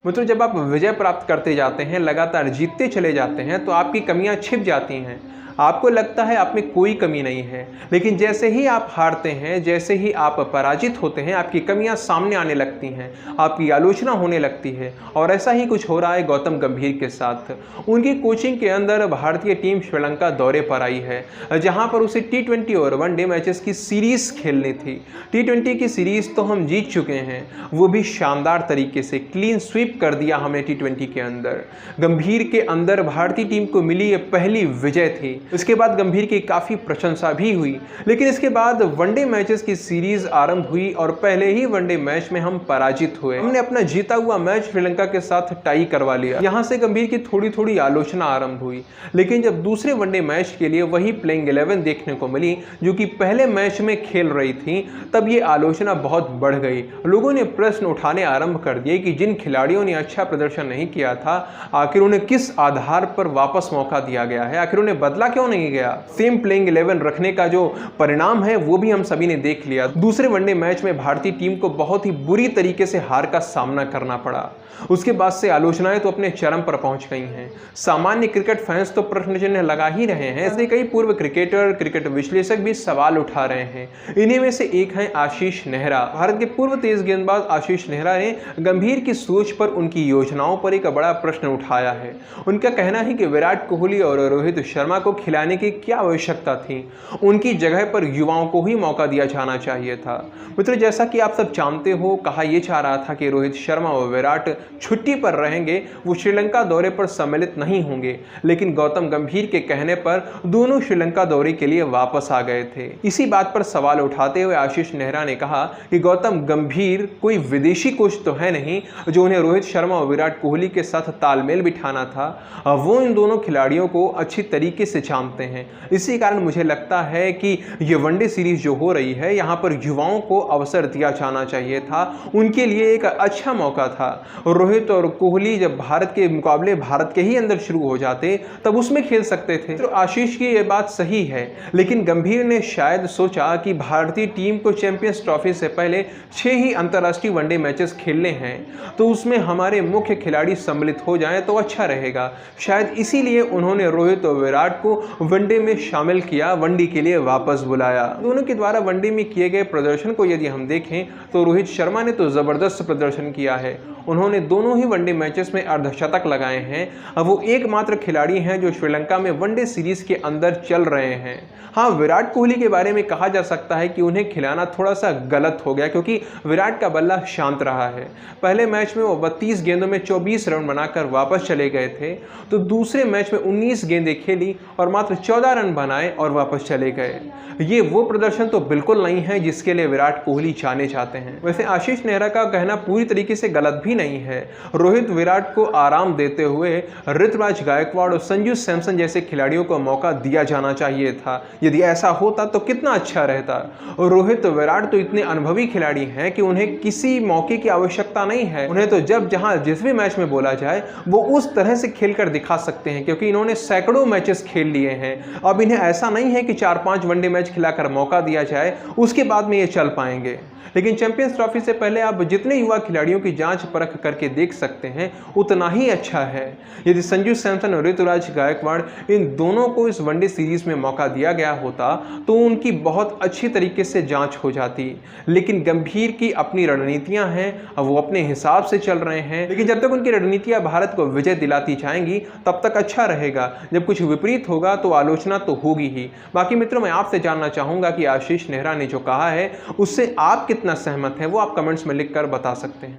मित्रों, जब आप विजय प्राप्त करते जाते हैं, लगातार जीतते चले जाते हैं, तो आपकी कमियां छिप जाती हैं। आपको लगता है आप में कोई कमी नहीं है, लेकिन जैसे ही आप हारते हैं, जैसे ही आप पराजित होते हैं, आपकी कमियां सामने आने लगती हैं, आपकी आलोचना होने लगती है। और ऐसा ही कुछ हो रहा है गौतम गंभीर के साथ। उनकी कोचिंग के अंदर भारतीय टीम श्रीलंका दौरे पर आई है, जहां पर उसे T20 और वनडे मैचेस की सीरीज खेलनी थी। T20 की सीरीज तो हम जीत चुके हैं, वो भी शानदार तरीके से क्लीन स्वीप कर दिया हमने T20 के अंदर। गंभीर के अंदर भारतीय टीम को मिली ये पहली विजय थी। इसके बाद गंभीर की काफ़ी प्रशंसा भी हुई, लेकिन इसके बाद वनडे मैचेस की सीरीज आरंभ हुई और पहले ही वनडे मैच में हम पराजित हुए। हमने अपना जीता हुआ मैच श्रीलंका के साथ टाई करवा लिया। यहां से गंभीर की थोड़ी थोड़ी आलोचना आरंभ हुई, लेकिन जब दूसरे वनडे मैच के लिए वही प्लेइंग 11 देखने को मिली जो कि पहले मैच में खेल रही थी, तब ये आलोचना बहुत बढ़ गई। लोगों ने प्रश्न उठाने आरंभ कर दिए कि जिन खिलाड़ियों ने अच्छा प्रदर्शन नहीं किया था, आखिर उन्हें किस आधार पर वापस मौका दिया गया है, आखिर उन्हें बदला क्यों नहीं गया। सेम प्लेइंग 11 रखने का जो परिणाम है वो भी हम सभी ने देख लिया। दूसरे वनडे मैच में भारतीय टीम को बहुत ही बुरी तरीके से हार का सामना करना पड़ा। उसके बाद से आलोचनाएं तो अपने चरम पर पहुंच गई हैं। सामान्य क्रिकेट फैंस तो प्रश्न चिन्ह लगा ही रहे हैं, ऐसे कई पूर्व क्रिकेटर, क्रिकेट विश्लेषक भी सवाल उठा रहे हैं। इन्हीं में से एक हैं आशीष नेहरा। भारत के पूर्व तेज गेंदबाज आशीष नेहरा ने गंभीर की सोच पर, उनकी योजनाओं पर एक बड़ा प्रश्न उठाया है। उनका कहना है कि विराट कोहली और रोहित शर्मा को खिलाने की क्या आवश्यकता थी, उनकी जगह पर युवाओं को ही मौका दिया जाना चाहिए था। मित्रों, जैसा कि आप सब जानते हो, कहा यह चाह रहा था कि रोहित शर्मा और विराट छुट्टी पर रहेंगे, वो श्रीलंका दौरे पर सम्मिलित नहीं होंगे, लेकिन गौतम गंभीर के कहने पर दोनों श्रीलंका दौरे के लिए वापस आ गए थे। इसी बात पर सवाल उठाते हुए आशीष नेहरा ने कहा कि गौतम गंभीर कोई विदेशी कोच तो है नहीं जो उन्हें रोहित शर्मा और विराट कोहली के साथ तालमेल बिठाना था। वो इन दोनों खिलाड़ियों को अच्छी तरीके से जानते हैं। इसी कारण मुझे लगता है कि ये वनडे सीरीज जो हो रही है, यहाँ पर युवाओं को अवसर दिया जाना चाहिए था। उनके लिए एक अच्छा मौका था। रोहित और कोहली जब भारत के मुकाबले भारत के ही अंदर शुरू हो जाते, तब उसमें खेल सकते थे। तो आशीष की ये बात सही है, लेकिन गंभीर ने शायद सोचा कि भारतीय टीम को चैंपियंस ट्रॉफी से पहले 6 ही अंतर्राष्ट्रीय वनडे मैचेस खेलने हैं, तो उसमें हमारे मुख्य खिलाड़ी सम्मिलित हो जाएं तो अच्छा रहेगा। शायद इसीलिए उन्होंने रोहित और विराट को वनडे में शामिल किया, वनडे के लिए वापस बुलाया। दोनों के द्वारा वनडे में किए गए प्रदर्शन को यदि हम देखें तो रोहित शर्मा ने तो जबरदस्त प्रदर्शन किया है। उन्होंने दोनों ही वनडे मैचेस में अर्धशतक लगाए हैं। अब वो एकमात्र खिलाड़ी हैं जो श्रीलंका में वनडे सीरीज के अंदर चल रहे हैं। हाँ, विराट कोहली के बारे में कहा जा सकता है कि उन्हें खिलाना थोड़ा सा गलत हो गया, क्योंकि विराट का बल्ला शांत रहा है। पहले मैच में वो 32 गेंदों में 24 रन बनाकर वापस चले गए थे, तो दूसरे मैच में 19 गेंदें खेली और मात्र 14 रन बनाए और वापस चले गए। ये वो प्रदर्शन तो बिल्कुल नहीं है जिसके लिए विराट कोहली जाने जाते हैं। वैसे आशीष नेहरा का कहना पूरी तरीके से गलत भी नहीं है। रोहित विराट को आराम देते हुए ऋतुराज गायकवाड़ और संजू सैमसन जैसे खिलाड़ियों को मौका दिया जाना चाहिए था। यदि ऐसा होता तो कितना अच्छा रहता। रोहित विराट तो इतने अनुभवी खिलाड़ी हैं कि उन्हें किसी मौके की आवश्यकता नहीं है। उन्हें तो जब जहां जिस भी मैच में बोला जाए वो उस तरह से खेलकर दिखा सकते हैं, क्योंकि इन्होंने सैकड़ों मैचेस खेल लिए हैं। अब इन्हें ऐसा नहीं है कि 4-5 वनडे मैच खिलाकर मौका दिया जाए उसके बाद में ये चल पाएंगे। लेकिन चैंपियंस ट्रॉफी से पहले आप जितने युवा खिलाड़ियों की जांच परख करके देख सकते हैं, उतना ही अच्छा है। यदि संजू सैमसन और ऋतुराज गायकवाड़ इन दोनों को इस वनडे सीरीज में मौका दिया गया होता तो उनकी बहुत अच्छी तरीके से जांच हो जाती। लेकिन गंभीर की अपनी रणनीतियां हैं, अब वो अपने हिसाब से चल रहे हैं। लेकिन जब तक उनकी रणनीतियां भारत को विजय दिलाती जाएंगी तब तक अच्छा रहेगा। जब कुछ विपरीत होगा तो आलोचना तो होगी ही। बाकी मित्रों, मैं आपसे जानना चाहूंगा कि आशीष नेहरा ने जो कहा है उससे आप कितना सहमत हैं, वो आप कमेंट्स में लिखकर बता सकते हैं।